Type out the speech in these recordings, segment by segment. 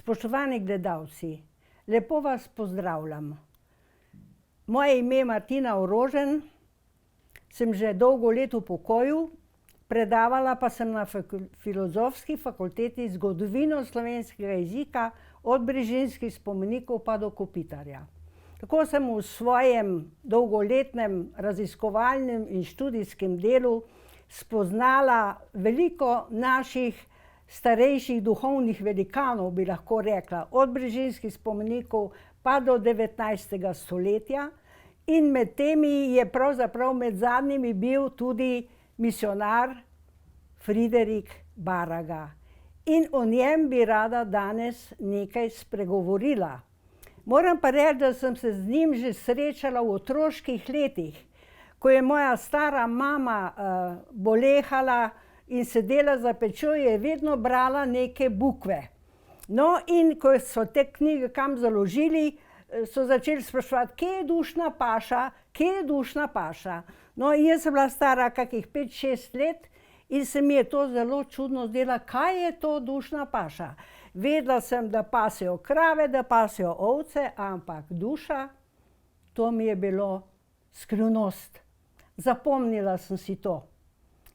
Spoštovani gledalci, lepo vas pozdravljam. Moje ime je Martina Orožen, sem že dolgo let v pokoju, predavala pa sem na Filozofski fakulteti zgodovino slovenskega jezika od Brižinskih spomenikov pa do Kopitarja. Tako sem v svojem dolgoletnem raziskovalnem in študijskem delu spoznala veliko naših starejših duhovnih velikanov, bi lahko rekla, od Brižinskih spomenikov pa do 19. stoletja. In med temi je pravzaprav med zadnjimi bil tudi misionar Friderik Baraga. In o njem bi rada danes nekaj spregovorila. Moram pa reči, da sem se z njim že srečala v otroških letih, ko je moja stara mama bolehala in sedela za pečjo, je vedno brala neke bukve. No, in ko so te knjige kam založili, so začeli spraševati, kje je dušna paša, kje je dušna paša. No, in jaz sem bila stara kakih 5-6 let in se mi je to zelo čudno zdela, kaj je to dušna paša. Vedela sem, da pasejo krave, da pasejo ovce, ampak duša, to mi je bilo skrivnost. Zapomnila sem si to.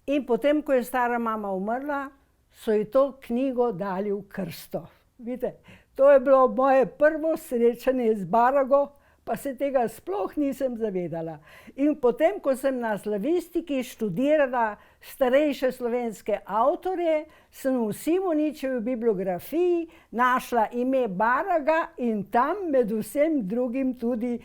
In potem, ko je stara mama umrla, so ji to knjigo dali v krsto. Vidite, to je bilo moje prvo srečanje z Barago, pa se tega sploh nisem zavedala. In potem, ko sem na slavistiki študirala starejše slovenske avtorje, sem v Simoničevi bibliografiji našla ime Baraga in tam med vsem drugim tudi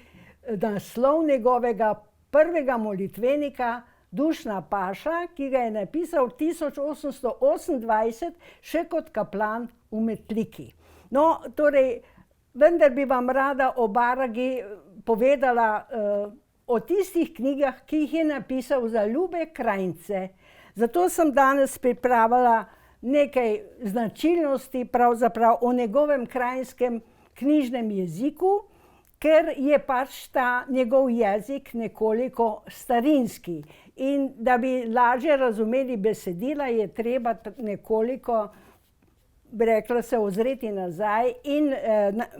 naslov njegovega prvega molitvenika Dušna paša, ki ga je napisal 1828 še kot kaplan v Metliki. No, torej, vendar bi vam rada o Baragi povedala o tistih knjigah, ki jih je napisal za ljube krajince. Zato sem danes pripravila nekaj značilnosti pravzaprav o njegovem krajinskem knjižnem jeziku, ker je pač ta njegov jezik nekoliko starinski. In da bi lažje razumeli besedila, je treba nekoliko, bi rekla, se ozreti nazaj in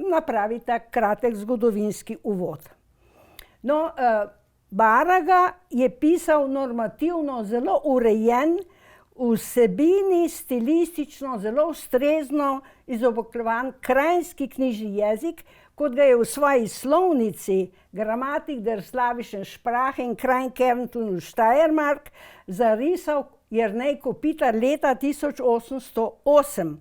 napraviti tak kratek zgodovinski uvod. No, Baraga je pisal normativno zelo urejen, vsebini stilistično zelo ustrezno izoblikovan krajinski knjižni jezik, kot ga je v svoji slovnici Grammatik der slawischen Sprache in Kleinkärnten und Steiermark zarisal Jernej Kopitar leta 1808.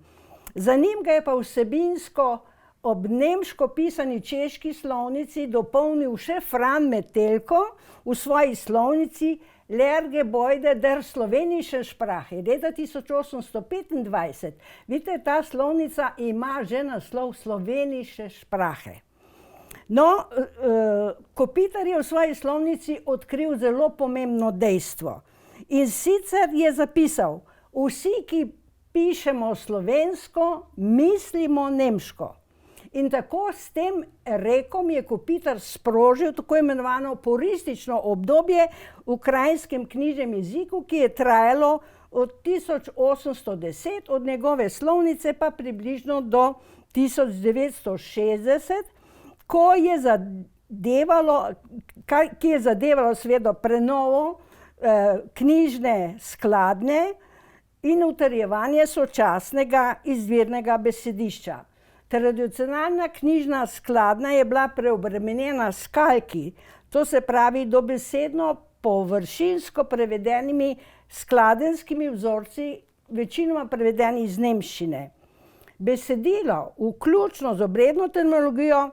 Za njim ga je pa vsebinsko ob nemško pisani češki slovnici dopolnil še Fran Metelko v svoji slovnici Lehrgebäude der slowenischen Sprache leta 1825. Vidite, ta slovnica ima že naslov Slowenische Sprache. No, Kopitar je v svoji slovnici odkril zelo pomembno dejstvo. In sicer je zapisal, vsi, ki pišemo slovensko, mislimo nemško. In tako s tem rekom je Kopitar sprožil tako imenovano puristično obdobje v krajinskem knjižnem jeziku, ki je trajalo od 1810, od njegove slovnice pa približno do 1960, ki je zadevalo seveda prenovo knjižne skladnje in utrjevanje sočasnega izvirnega besedišča. Tradicionalna knjižna skladnja je bila preobremenjena s kalki, to se pravi dobesedno površinsko prevedenimi skladenjskimi vzorci, večinoma prevedeni iz nemščine. Besedilo, vključno z obredno terminologijo,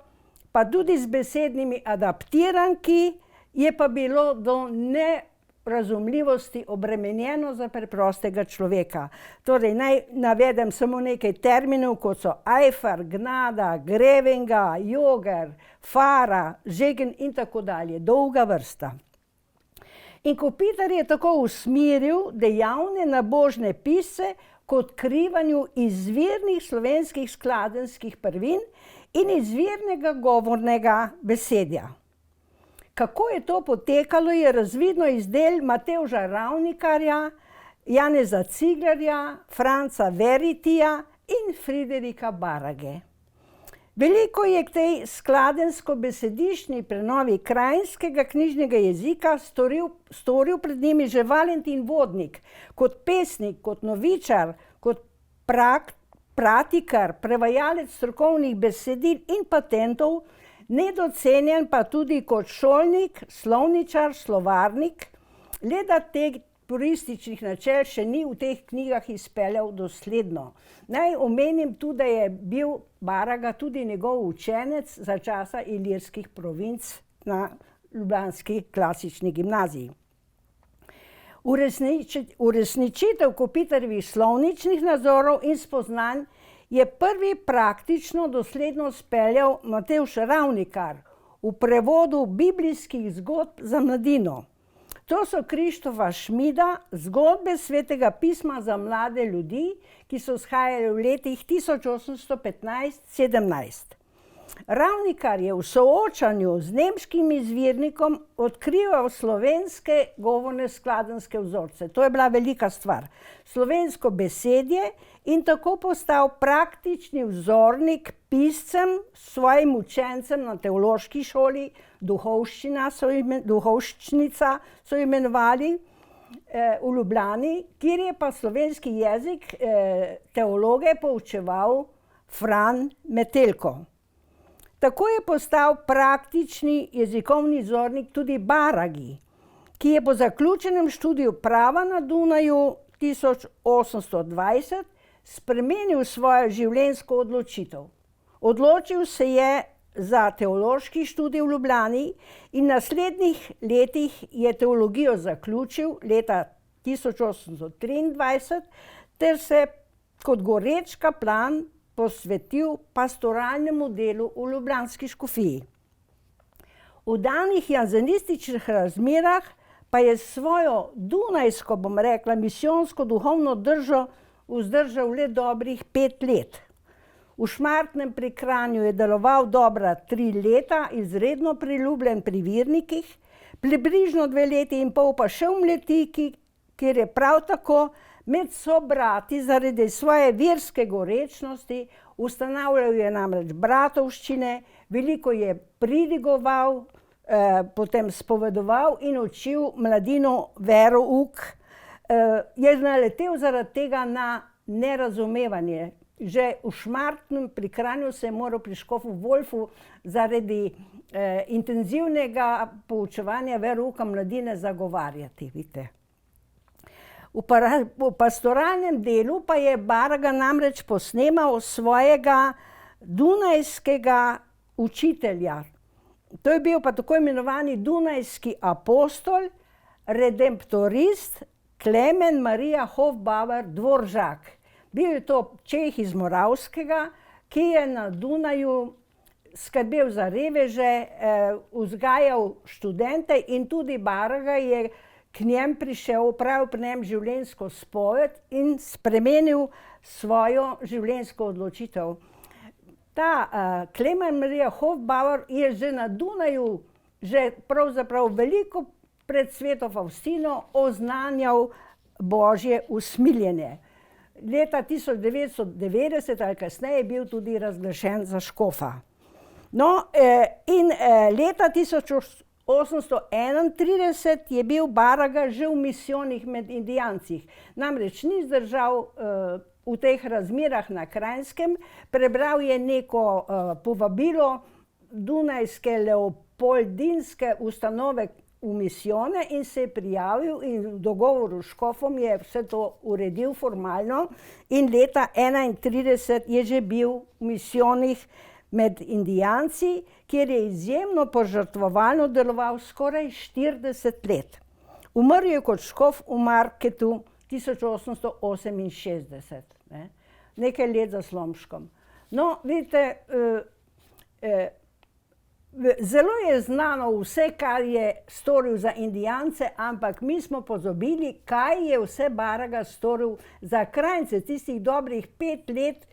pa tudi z besednimi adaptiranki, je pa bilo do nerazumljivosti obremenjeno za preprostega človeka. Torej, naj navedem samo nekaj terminov, kot so Eifer, Gnada, Grevenga, Joger, Fara, Žegen in tako dalje. Dolga vrsta. In Kopitar je tako usmeril dejavne nabožne pisce k odkrivanju izvirnih slovenskih skladenjskih prvin in izvirnega govornega besedja. Kako je to potekalo, je razvidno iz del Matevža Ravnikarja, Janeza Ciglerja, Franca Veritija, in Friderika Barage. Veliko je k tej skladenjsko-besedišni prenovi krajinskega knjižnega jezika storil pred njimi že Valentin Vodnik, kot pesnik, kot novičar, kot pratikar, prevajalec strokovnih besedil in patentov, nedocenjen pa tudi kot šolnik, slovničar, slovarnik, le da teh purističnih načel še ni v teh knjigah izpeljal dosledno. Naj omenim tudi, da je bil Baraga tudi njegov učenec za časa ilirskih provinc na ljubljanski klasični gimnaziji. Uresničitev Kopitarjevih slovničnih nazorov in spoznanj je prvi praktično dosledno speljal Matevž Ravnikar v prevodu biblijskih zgodb za mladino. To so Krištofa Šmida zgodbe Svetega pisma za mlade ljudi, ki so izhajale v letih 1815-17. Ravnikar je v soočanju z nemškim izvirnikom odkrival slovenske govorne skladenjske vzorce. To je bila velika stvar. Slovensko besedje in tako postal praktični vzornik piscem, svojim učencem na teološki šoli, duhovščnica so imenovali v Ljubljani, kjer je pa slovenski jezik teologe poučeval Fran Metelko. Tako je postal praktični jezikovni vzornik tudi Baragi, ki je po zaključenem študiju prava na Dunaju 1820 spremenil svojo življenjsko odločitev. Odločil se je za teološki študij v Ljubljani in v naslednjih letih je teologijo zaključil leta 1823 ter se kot goreč kaplan posvetil pastoralnemu delu v ljubljanski škofiji. V danih janzenističnih razmerah pa je svojo dunajsko, bom rekla, misijonsko duhovno držo vzdržal le dobrih 5 let. V Šmartnem pri Kranju je deloval dobra 3 leta, izredno priljubljen pri vernikih, približno 2 leti in pol pa še v Mletiki, kjer je prav tako med sobrati zaradi svoje verske gorečnosti, ustanavljal je namreč bratovščine, veliko je pridigoval, potem spovedoval in učil mladino verouk. Je naletel zaradi tega na nerazumevanje. Že v Šmartnem pri Kranju se je moral pri škofu Wolfu zaradi intenzivnega poučevanja verouka mladine zagovarjati, vidite. V pastoralnem delu pa je Baraga namreč posnemal svojega dunajskega učitelja. To je bil pa tako imenovani dunajski apostol, redemptorist Klemen Marija Hofbauer Dvoržak. Bil je to Čeh iz Moravskega, ki je na Dunaju skrbel za reveže, vzgajal študente in tudi Baraga je k njem prišel, opravil pri njem življenjsko spoved in spremenil svojo življenjsko odločitev. Ta Klemen Marija Hofbauer je že na Dunaju že pravzaprav veliko pred sveto Faustino oznanjal božje usmiljenje. Leta 1990 ali kasneje je bil tudi razglašen za škofa. No, in leta 1831 je bil Baraga že v misijonih med Indijancih. Namreč ni zdržal v teh razmerah na Kranjskem, prebral je neko povabilo dunajske leopoldinske ustanove v misijone in se je prijavil in v dogovoru s škofom je vse to uredil formalno in leta 1931 je že bil v misijonih med Indijanci, kjer je izjemno požrtvovalno deloval skoraj 40 let. Umrl je kot škof v Marketu 1868, nekaj let za Slomškom. No, vidite, zelo je znano vse, kar je storil za Indijance, ampak mi smo pozabili, kaj je vse Baraga storil za Kranjce. Tistih dobrih 5 let,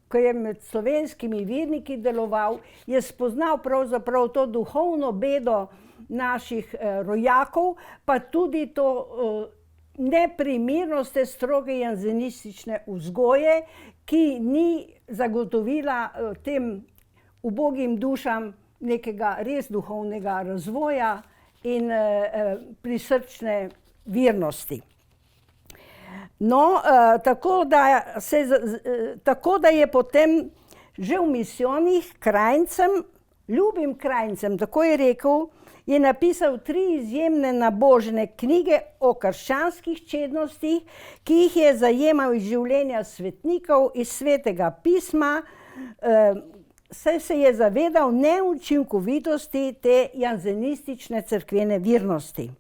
ko je med slovenskimi verniki deloval, je spoznal pravzaprav to duhovno bedo naših rojakov, pa tudi to neprimernost te stroge janzenistične vzgoje, ki ni zagotovila tem ubogim dušam nekega res duhovnega razvoja in prisrčne vernosti. No, tako da je potem že v misijonih krajncem, ljubim krajncem, tako je rekel, je napisal 3 izjemne nabožne knjige o krščanskih čednostih, ki jih je zajemal iz življenja svetnikov, iz Svetega pisma, saj se je zavedal neučinkovitosti te janzenistične cerkvene vernosti.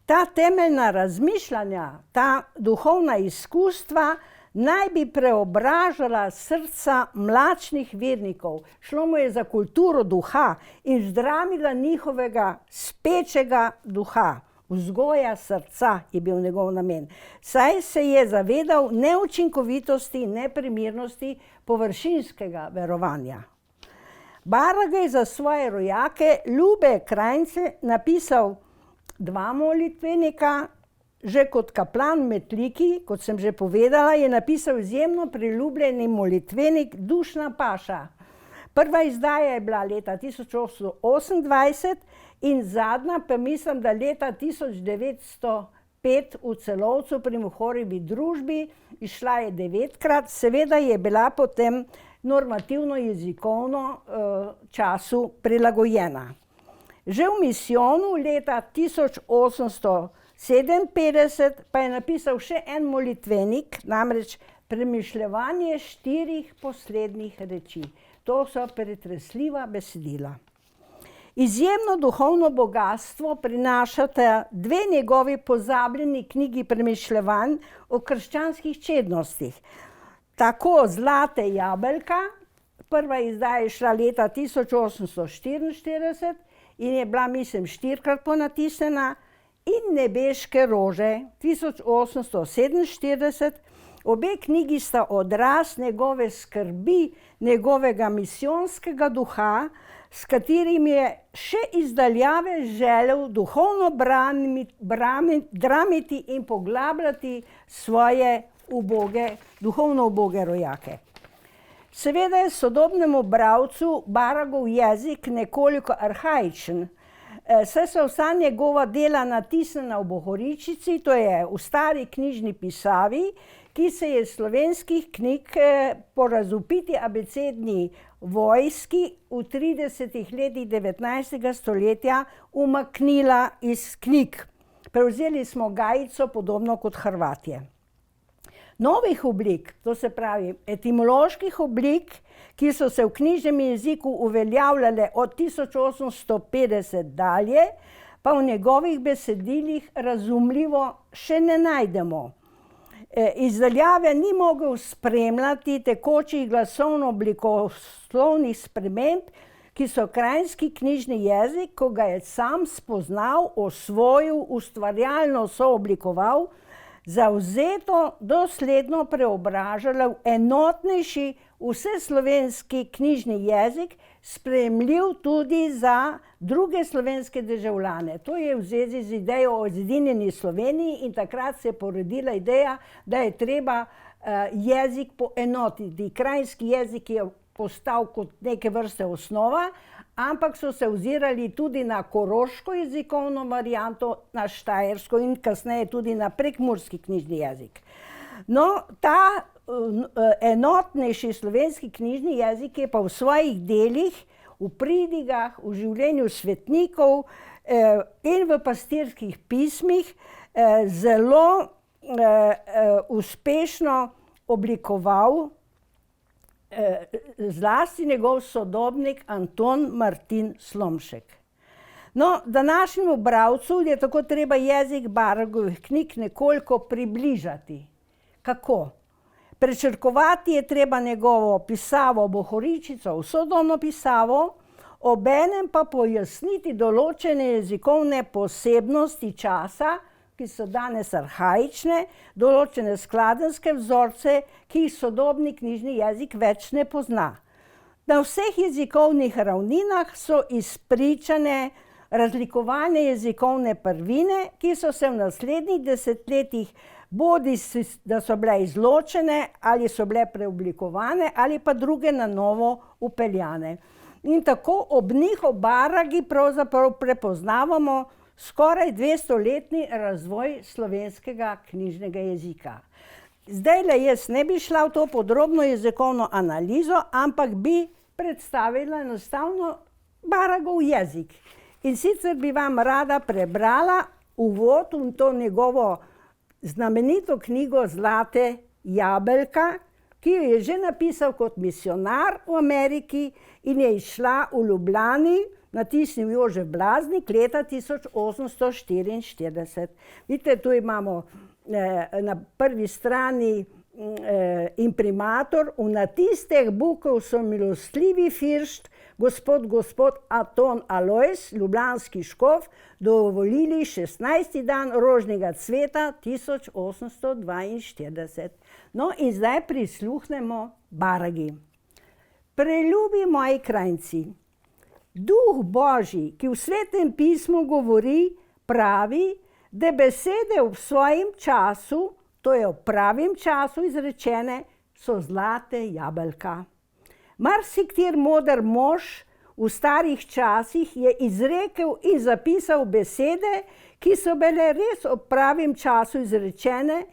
Ta temeljna razmišljanja, ta duhovna izkustva naj bi preobražala srca mlačnih vernikov. Šlo mu je za kulturo duha in zdravila njihovega spečega duha. Vzgoja srca je bil njegov namen. Saj se je zavedal neučinkovitosti in neprimernosti površinskega verovanja. Barak je za svoje rojake, ljube krajnce, napisal 2 molitvenika. Že kot kaplan v Metliki, kot sem že povedala, je napisal izjemno priljubljeni molitvenik Dušna paša. Prva izdaja je bila leta 1828 in zadnja pa mislim, da leta 1905 v Celovcu pri Mohorjevi družbi, izšla je 9-krat, seveda je bila potem normativno jezikovno času prilagojena. Že v misijonu leta 1857 pa je napisal še en molitvenik, namreč Premišljevanje 4 poslednjih reči. To so pretresljiva besedila. Izjemno duhovno bogastvo prinašata 2 njegovi pozabljeni knjigi premišljevanj o krščanskih čednostih. Tako Zlate jabolka, prva izdaja je šla leta 1844 in je bila, mislim, 4-krat ponatisnjena, in Nebeške rože 1847. Obe knjigi sta odraz njegove skrbi, njegovega misijonskega duha, s katerim je še iz daljave želel duhovno dramiti in poglabljati svoje duhovno uboge rojake. Seveda je sodobnemu bralcu Barakov jezik nekoliko arhaičen, saj so vsa njegova dela natisnjena v bohoričici, to je v stari knjižni pisavi, ki se je iz slovenskih knjig po razvpiti abecedni vojski v 30. letih 19. stoletja umaknila iz knjig. Prevzeli smo gajico, podobno kot Hrvatje. Novih oblik, to se pravi etimoloških oblik, ki so se v knjižnem jeziku uveljavljale od 1850 dalje, pa v njegovih besedilih razumljivo še ne najdemo. Iz daljave ni mogel spremljati tekočih glasovno-oblikoslovnih sprememb, ki so krajinski knjižni jezik, ko ga je sam spoznal, osvojil, ustvarjalno sooblikoval, zavzeto, dosledno preobražala v enotnejši vseslovenski knjižni jezik, sprejemljiv tudi za druge slovenske državljane. To je v zvezi z idejo o zedinjeni Sloveniji in takrat se je porodila ideja, da je treba jezik poenotiti. Krajinski jezik je postal kot neke vrste osnova, ampak so se ozirali tudi na koroško jezikovno varianto, na štajersko in kasneje tudi na prekmurski knjižni jezik. No, ta enotnejši slovenski knjižni jezik je pa v svojih delih, v pridigah, v življenju svetnikov in v pastirskih pismih zelo uspešno oblikoval zlasti njegov sodobnik Anton Martin Slomšek. No, današnjemu bralcu je tako treba jezik Barakovih knjig nekoliko približati. Kako? Prečrkovati je treba njegovo pisavo bohoričico, sodobno pisavo, obenem pa pojasniti določene jezikovne posebnosti časa, ki so danes arhaične, določene skladenjske vzorce, ki jih sodobni knjižni jezik več ne pozna. Na vseh jezikovnih ravninah so izpričane razlikovane jezikovne prvine, ki so se v naslednjih desetletjih bodisi da so bile izločene, ali so bile preoblikovane, ali pa druge na novo vpeljane. In tako ob njihov Baragi pravzaprav prepoznavamo skoraj 200-letni razvoj slovenskega knjižnega jezika. Zdajle jaz ne bi šla v to podrobno jezikovno analizo, ampak bi predstavila enostavno Baragov jezik. In sicer bi vam rada prebrala uvod v to njegovo znamenito knjigo Zlate jabolka, ki jo je že napisal kot misionar v Ameriki in je izšla v Ljubljani, natisnil Jožef Blaznik leta 1844. Vidite, tu imamo na prvi strani imprimator: v natis teh bukov so milostljivi firšt, gospod Anton Alojz, ljubljanski škof, dovolili 16. dan rožnega cveta 1842. No, in zdaj prisluhnemo Baragi. Preljubi moji krajnci, Duh Božji, ki v Svetem pismu govori, pravi, da besede v svojem času, to je v pravem času izrečene, so zlate jabolka. Marsikateri moder mož v starih časih je izrekel in zapisal besede, ki so bile res v pravem času izrečene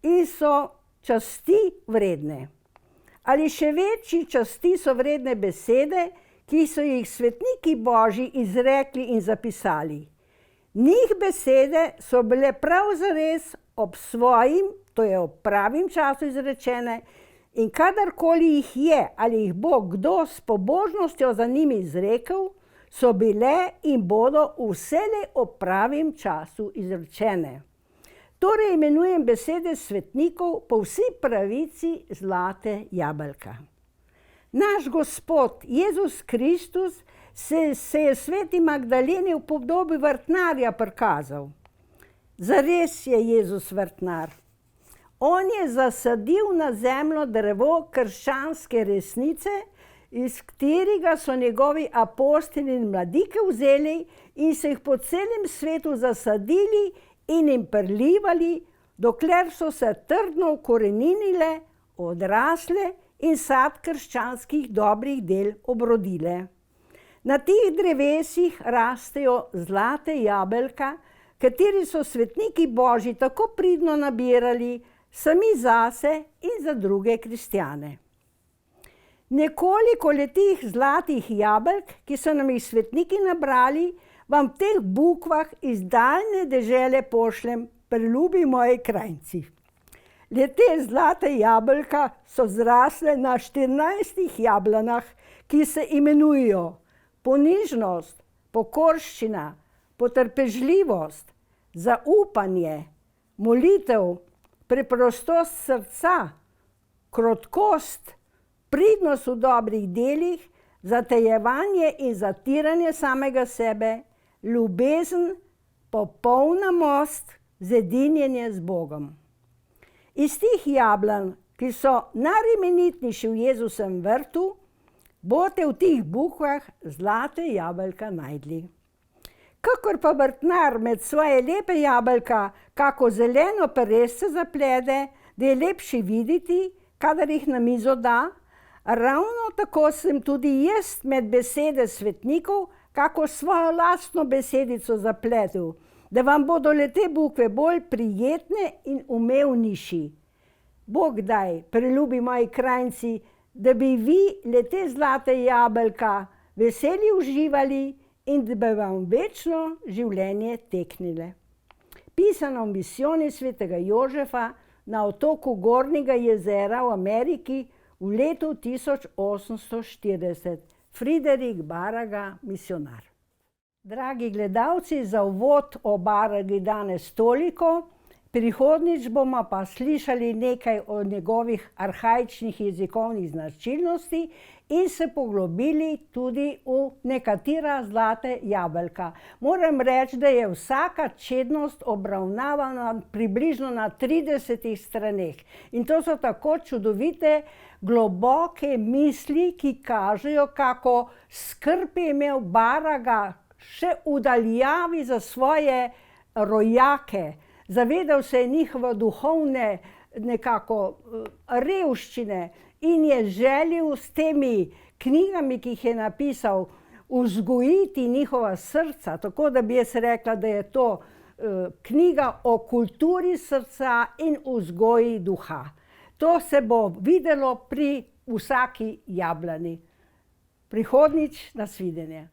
in so časti vredne. Ali še večji časti so vredne besede, ki so jih svetniki Božji izrekli in zapisali. Njih besede so bile prav zares ob svojim, to je v pravem času izrečene, in kadarkoli jih je ali jih bo kdo s pobožnostjo za njimi izrekel, so bile in bodo vselej v pravem času izrečene. Torej imenujem besede svetnikov po vsi pravici zlate jabolka. Naš Gospod Jezus Kristus se je sveti Magdaleni v podobi vrtnarja prikazal. Zares je Jezus vrtnar. On je zasadil na zemljo drevo krščanske resnice, iz katerega so njegovi apostoli in mladike vzeli in se jih po celem svetu zasadili in jim prelivali, dokler so se trdno ukoreninile, odrasle in sad krščanskih dobrih del obrodile. Na teh drevesih rastejo zlate jabolka, kateri so svetniki Božji tako pridno nabirali, sami zase in za druge kristjane. Nekoliko letih zlatih jabolk, ki so nam jih svetniki nabrali, vam v teh bukvah iz daljne dežele pošljem, preljubi moji krajnci. Lete zlate jabolka so zrasle na 14 jablanah, ki se imenujejo ponižnost, pokorščina, potrpežljivost, zaupanje, molitev, preprostost srca, krotkost, pridnost v dobrih delih, zatajevanje in zatiranje samega sebe, ljubezen, popolnost, zedinjenje z Bogom. Iz teh jablan, ki so najimenitnejši v Jezusovem vrtu, boste v teh bukvah zlate jabolka najdli. Kakor pa vrtnar med svoje lepe jabolka kako zeleno peresce zaplede, da je lepše videti, kadar jih na mizo da, ravno tako sem tudi jaz med besede svetnikov kako svojo lastno besedico zapletel, da vam bodo le te bukve bolj prijetne in umevnejši. Bog daj, preljubi moji krajnci, da bi vi le te zlate jabolka veseli uživali in da bi vam večno življenje teknile. Pisano v misijoni svetega Jožefa na otoku Gornjega jezera v Ameriki v letu 1840. Friderik Baraga, misionar. Dragi gledalci, za uvod o Baragi danes toliko, prihodnjič bomo pa slišali nekaj o njegovih arhaičnih jezikovnih značilnosti in se poglobili tudi v nekatera zlate jabolka. Moram reči, da je vsaka čednost obravnavana približno na 30 straneh. In to so tako čudovite, globoke misli, ki kažejo, kako skrb je imel Baraga še v daljavi za svoje rojake, Zavedal se je njihove duhovne nekako revščine in je želel s temi knjigami, ki jih je napisal, vzgojiti njihova srca, tako da bi jaz rekla, da je to knjiga o kulturi srca in vzgoji duha. To se bo videlo pri vsaki jablani. Prihodnjič, nasvidenje.